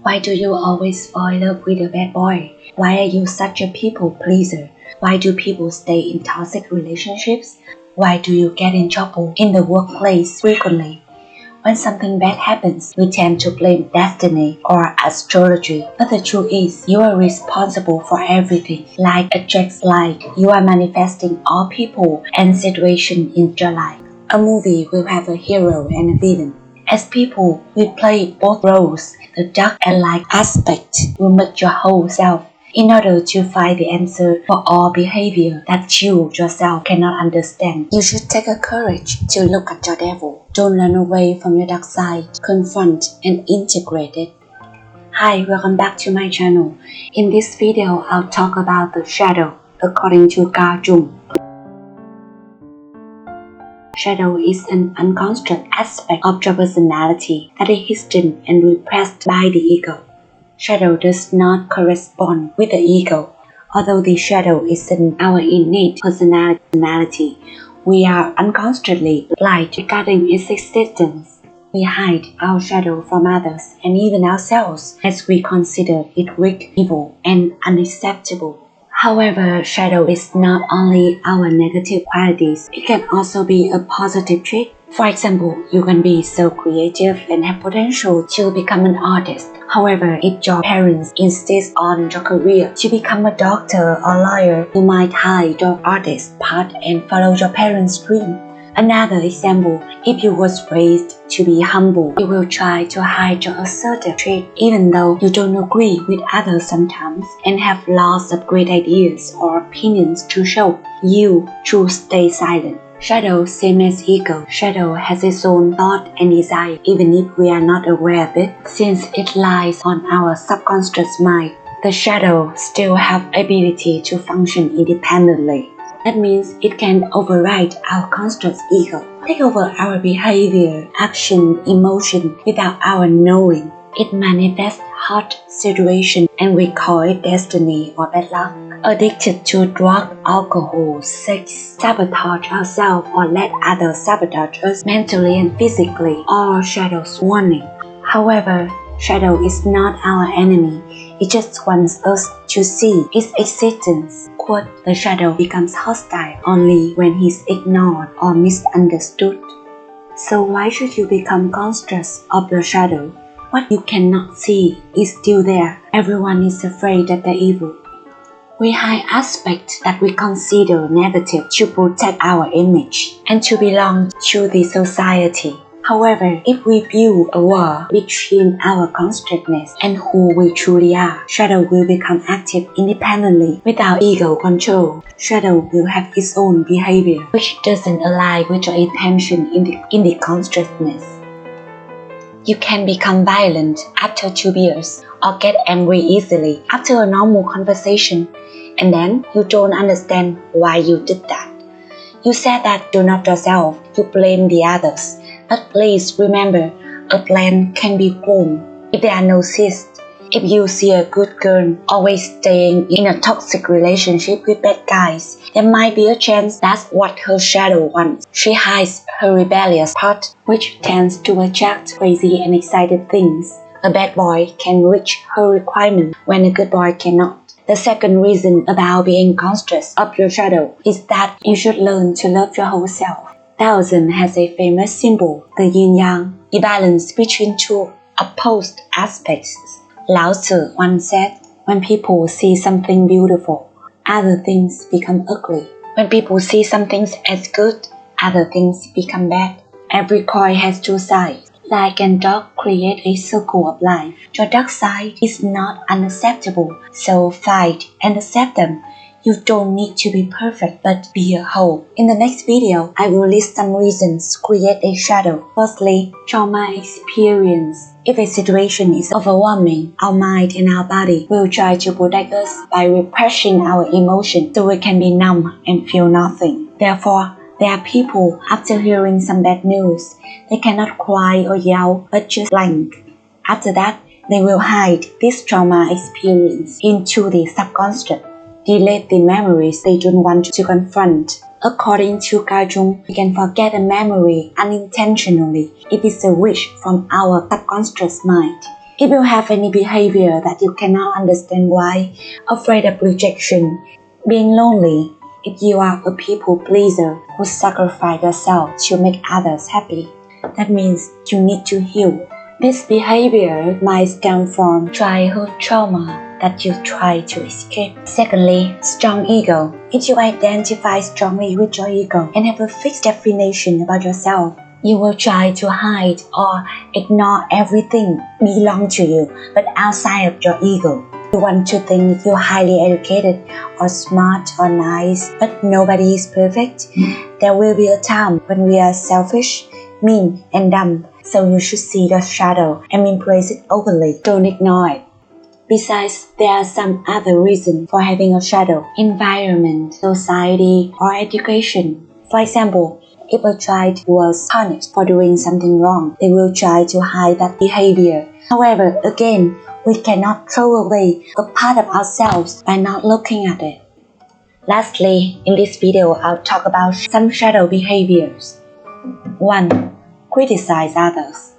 Why do you always fall in love with a bad boy? Why are you such a people pleaser? Why do people stay in toxic relationships? Why do you get in trouble in the workplace frequently? When something bad happens, we tend to blame destiny or astrology. But the truth is, you are responsible for everything. Like attracts like, you are manifesting all people and situations in your life. A movie will have a hero and a villain. As people, we play both roles. The dark and light aspect will make your whole self in order to find the answer for all behavior that you yourself cannot understand. You should take a courage to look at your devil. Don't run away from your dark side. Confront and integrate it. Hi, welcome back to my channel. In this video, I'll talk about the shadow according to Jung. Shadow is an unconscious aspect of your personality that is hidden and repressed by the ego. Shadow does not correspond with the ego. Although the shadow is in our innate personality, we are unconsciously blind regarding its existence. We hide our shadow from others and even ourselves as we consider it weak, evil, and unacceptable. However, shadow is not only our negative qualities, it can also be a positive trait. For example, you can be so creative and have potential to become an artist. However, if your parents insist on your career to become a doctor or lawyer, you might hide your artist part and follow your parents' dream. Another example, if you was raised to be humble, you will try to hide your assertive trait even though you don't agree with others sometimes and have lots of great ideas or opinions to show. You choose stay silent. Shadow, same as ego. Shadow has its own thought and desire even if we are not aware of it. Since it lies on our subconscious mind, the shadow still have ability to function independently. That means it can override our conscious ego, take over our behavior, action, emotion without our knowing. It manifests hard situation and we call it destiny or bad luck. Addicted to drug, alcohol, sex, sabotage ourselves or let others sabotage us mentally and physically, all shadows warning. However, shadow is not our enemy. It just wants us to see its existence. Quote, the shadow becomes hostile only when he's ignored or misunderstood. So why should you become conscious of your shadow? What you cannot see is still there. Everyone is afraid that they're evil. We hide aspects that we consider negative to protect our image and to belong to the society. However, if we build a wall between our consciousness and who we truly are, shadow will become active independently without ego control. Shadow will have its own behavior, which doesn't align with your intention in the consciousness. You can become violent after 2 beers or get angry easily after a normal conversation, and then you don't understand why you did that. You said that you're not yourself, you blame the others. But please remember, a plant can be grown if there are no seeds. If you see a good girl always staying in a toxic relationship with bad guys, there might be a chance that's what her shadow wants. She hides her rebellious part, which tends to attract crazy and excited things. A bad boy can reach her requirement when a good boy cannot. The second reason about being conscious of your shadow is that you should learn to love your whole self. Taoism has a famous symbol, the yin-yang, the balance between two opposed aspects. Lao Tzu once said, when people see something beautiful, other things become ugly. When people see something as good, other things become bad. Every coin has two sides. Light and dark create a circle of life. Your dark side is not unacceptable, so fight and accept them. You don't need to be perfect, but be a whole. In the next video, I will list some reasons to create a shadow. Firstly, trauma experience. If a situation is overwhelming, our mind and our body will try to protect us by repressing our emotions so we can be numb and feel nothing. Therefore, there are people, after hearing some bad news, they cannot cry or yell, but just blank. After that, they will hide this trauma experience into the subconscious. Delete the memories they don't want to confront. According to Jung, we can forget a memory unintentionally if it's a wish from our subconscious mind. If you have any behavior that you cannot understand why, afraid of rejection, being lonely, if you are a people pleaser who sacrifice yourself to make others happy, that means you need to heal. This behavior might stem from childhood trauma that you try to escape. Secondly, strong ego. If you identify strongly with your ego and have a fixed definition about yourself, you will try to hide or ignore everything belong to you but outside of your ego. You want to think you're highly educated or smart or nice, but nobody is perfect. There will be a time when we are selfish, mean and dumb, so you should see the shadow and embrace it openly. Don't ignore it. Besides, there are some other reasons for having a shadow: environment, society, or education. For example, if a child was punished for doing something wrong, they will try to hide that behavior. However, again, we cannot throw away a part of ourselves by not looking at it. Lastly, in this video, I'll talk about some shadow behaviors. 1. Criticize others.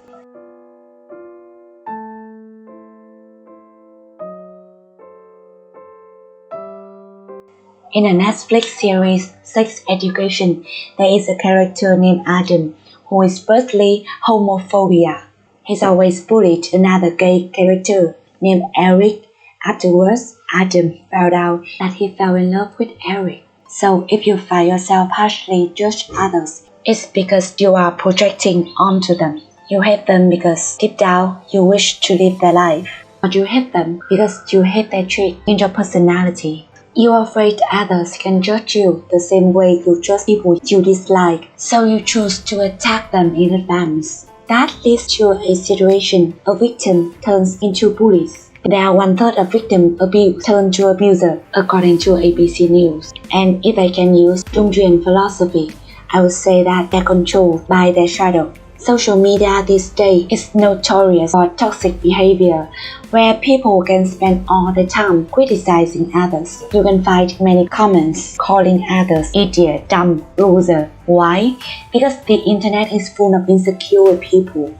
In the Netflix series Sex Education, there is a character named Adam who is firstly homophobia. He's always bullied another gay character named Eric. Afterwards, Adam found out that he fell in love with Eric. So if you find yourself harshly judge others, it's because you are projecting onto them. You hate them because deep down you wish to live their life. Or you hate them because you hate their trait in your personality. You are afraid others can judge you the same way you judge people you dislike, so you choose to attack them in advance. That leads to a situation a victim turns into bullies. There are 1/3 of victim abuse turn to abuser, according to ABC News. And if I can use Jungian philosophy, I would say that they're controlled by their shadow. Social media these days is notorious for toxic behavior, where people can spend all the time criticizing others. You can find many comments calling others idiot, dumb, loser. Why? Because the internet is full of insecure people.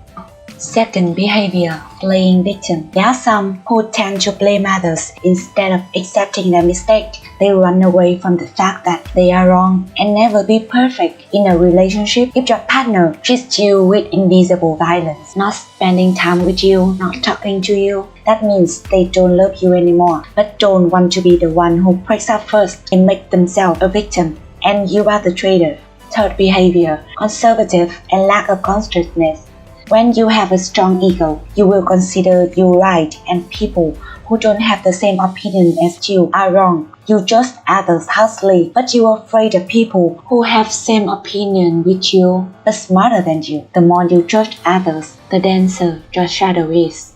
Second behavior, playing victim. There are some who tend to blame others instead of accepting their mistake. They run away from the fact that they are wrong and never be perfect. In a relationship, if your partner treats you with invisible violence, not spending time with you, not talking to you, that means they don't love you anymore, but don't want to be the one who breaks up first and make themselves a victim, and you are the traitor. Third behavior, conservative and lack of consciousness. When you have a strong ego, you will consider you right and people who don't have the same opinion as you are wrong. You judge others harshly, but you are afraid of people who have same opinion with you but smarter than you. The more you judge others, the denser your shadow is.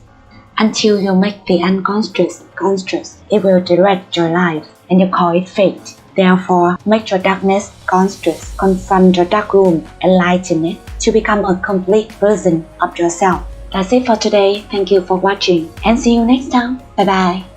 Until you make the unconscious conscious, it will direct your life, and you call it fate. Therefore, make your darkness conscious, confront your dark room, enlighten it to become a complete version of yourself. That's it for today. Thank you for watching and see you next time. Bye bye.